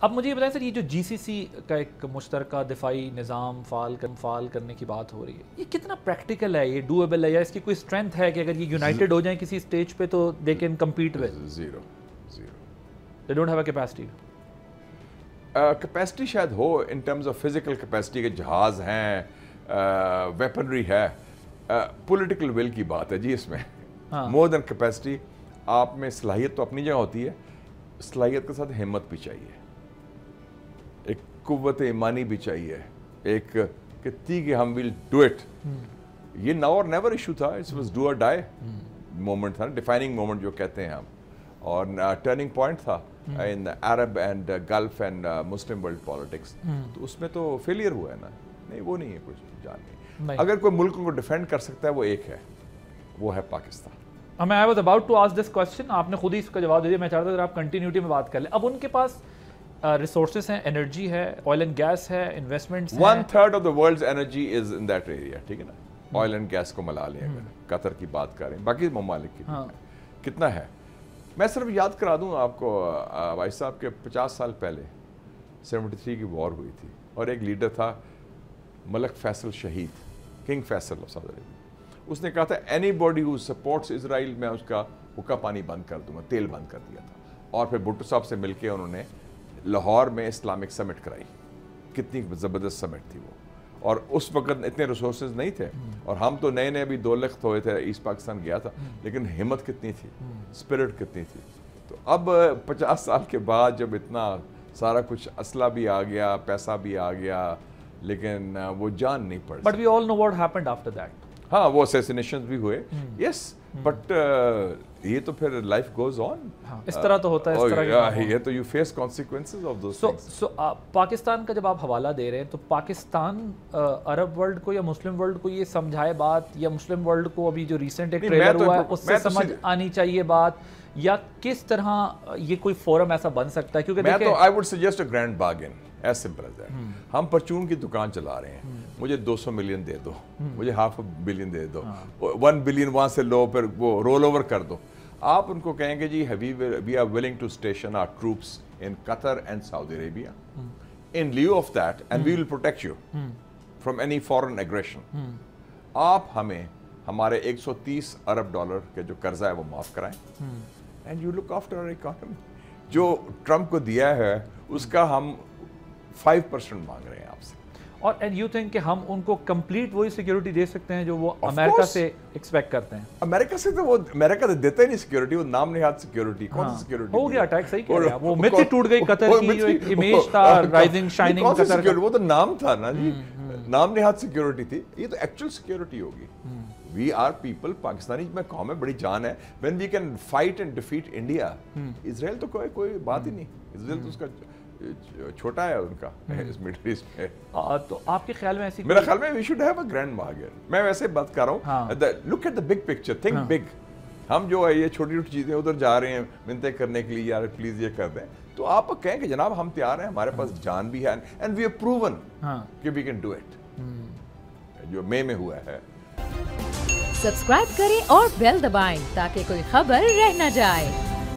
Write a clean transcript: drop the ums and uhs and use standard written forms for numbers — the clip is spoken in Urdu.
اب مجھے یہ بتائیں سر، یہ جو جی سی سی کا ایک مشترکہ دفاعی نظام فعال کرنے کی بات ہو رہی ہے، یہ کتنا پریکٹیکل ہے، یہ ڈویبل ہے، یا اس کی کوئی اسٹرینتھ ہے کہ اگر یہ یونائٹڈ ہو جائیں کسی اسٹیج پہ تو they can compete with? Zero they don't have a capacity. Capacity شاید ہو in terms of physical capacity کے جہاز ہیں، ویپنری ہے، پولیٹیکل ول کی بات ہے جی اس میں. مور دین کیپیسٹی آپ میں صلاحیت تو اپنی جگہ ہوتی ہے، صلاحیت کے ساتھ ہمت بھی چاہیے، ایک قوت ایمانی بھی چاہیے، ایک کہتی کہ ہم ول ڈو اٹ. یہ ناؤ اور نیور ایشو تھا، it was do or die moment تھا، ڈیفائننگ مومنٹ جو کہتے ہیں ہم، اور ٹرننگ پوائنٹ تھا in Arab and Gulf and Muslim world politics. تو اس میں تو فیلئر ہوا ہے نا. نہیں وہ نہیں ہے کچھ جان نہیں. اگر کوئی ملک کو ڈیفینڈ کر سکتا ہے وہ ایک ہے، وہ ہے Pakistan. I was about to ask this question، آپ نے خود ہی اس کا جواب دے دیا. میں چاہتا ہوں آپ کنٹینیوٹی میں بات کر لیں. اب ان کے پاس ریسورسز ہیں، انرجی ہے، آئل اینڈ گیس ہے، انویسٹمنٹس ہیں. 1/3 of the world's energy is in that area. ٹھیک ہے نا، آئل اینڈ گیس کو ملا لیں. اگر قطر کی بات کریں، باقی ممالک کی کتنا ہے. میں صرف یاد کرا دوں آپ کو بھائی صاحب کے 50 سال پہلے 73 کی وار ہوئی تھی، اور ایک لیڈر تھا ملک فیصل شہید، king Faisal of Saudi Arabia. اس نے کہا تھا anybody who supports Israel, میں اس کا حکا پانی بند کر دوں گا. تیل بند کر دیا تھا. اور پھر بھٹو صاحب سے مل کے انہوں نے لاہور میں اسلامک سمٹ کرائی. کتنی زبردست سمٹ تھی وہ. اور اس وقت اتنے ریسورسز نہیں تھے، اور ہم تو نئے نئے ابھی 2 لخت ہوئے تھے، ایسٹ پاکستان گیا تھا، لیکن ہمت کتنی تھی، اسپرٹ کتنی تھی. تو اب 50 سال کے بعد جب اتنا سارا کچھ اسلحہ بھی آ گیا، پیسہ بھی آ گیا، لیکن وہ جان نہیں پڑ. But we all know what happened after that. ہاں وہ اسیسینیشنز بھی ہوئے، یس، بٹ یہ تو پھر لائف گوز آن. اس طرح تو ہوتا ہے، اس طرح یہ تو you face consequences of those things. So Pakistan کا جب آپ حوالہ دے رہے ہیں تو پاکستان عرب ورلڈ کو یا مسلم ورلڈ کو یہ سمجھائے بات، یا مسلم ورلڈ کو ابھی جو ریسنٹ ایک ٹریلر ہوا ہے اس سے سمجھ آنی چاہیے بات، یا کس طرح یہ کوئی فورم ایسا بن سکتا ہے؟ کیونکہ میں تو I would suggest a grand bargain, as simple as that. ہم پرچون کی دکان چلا رہے ہیں، مجھے 200 ملین دے دو، مجھے ½ بلین دے دو، 1 بلین وہاں سے لو، پھر وہ رول اوور کر دو. آپ ان کو کہیں گے جی we are willing to station our troops in Qatar and Saudi Arabia in lieu of that, and we will protect you from any foreign aggression. آپ ہمیں ہمارے $130 ارب کے جو قرضہ ہے وہ معاف کرائیں، and you look after our economy. جو ٹرمپ کو دیا ہے اس کا ہم 5% مانگ رہے ہیں آپ سے. اور اینڈ یو تھنک کہ ہم ان کو کمپلیٹ وہی سیکیورٹی دے سکتے ہیں جو وہ امریکہ سے ایکسپیکٹ کرتے ہیں؟ امریکہ سے تو وہ امریکہ تو دیتا ہی نہیں سیکیورٹی، وہ نام نہاد سیکیورٹی. کون سی سیکیورٹی ہو گیا؟ اٹیک صحیح کہہ رہے ہیں، وہ میتھ ہی ٹوٹ گئی قطر کی جو ایک امیج تھا رائزنگ شائننگ قطر کا. وہ تو نام تھا نا جی، نام نہاد سیکیورٹی تھی. یہ تو ایکچوئل سیکیورٹی ہوگی. وی آر پیپل، پاکستانی میں قوم ہے، بڑی جان ہے. When we can fight and defeat India. Israel تو کوئی بات ہی نہیں. اسرائیل تو اس کا چھوٹا ہے ان کا اس مڈل ایسٹ میں. تو آپ کے خیال میں ایسی، میرا خیال میں we should have a grand bargain. میں ویسے بات کر رہا ہوں، look at the big picture, think big. ہم جو ہے یہ چھوٹی چھوٹی چیزیں ادھر جا رہے ہیں منتیں کرنے کے لیے، یار پلیز یہ کر دیں. تو آپ کہیں کہ جناب ہم تیار ہیں، ہمارے پاس جان بھی ہے، اینڈ وی ہیو پروون کہ وی کین ڈو اٹ. جو مئی میں ہوا ہے. سبسکرائب کریں اور بیل دبائیں تاکہ کوئی خبر رہ نہ جائے.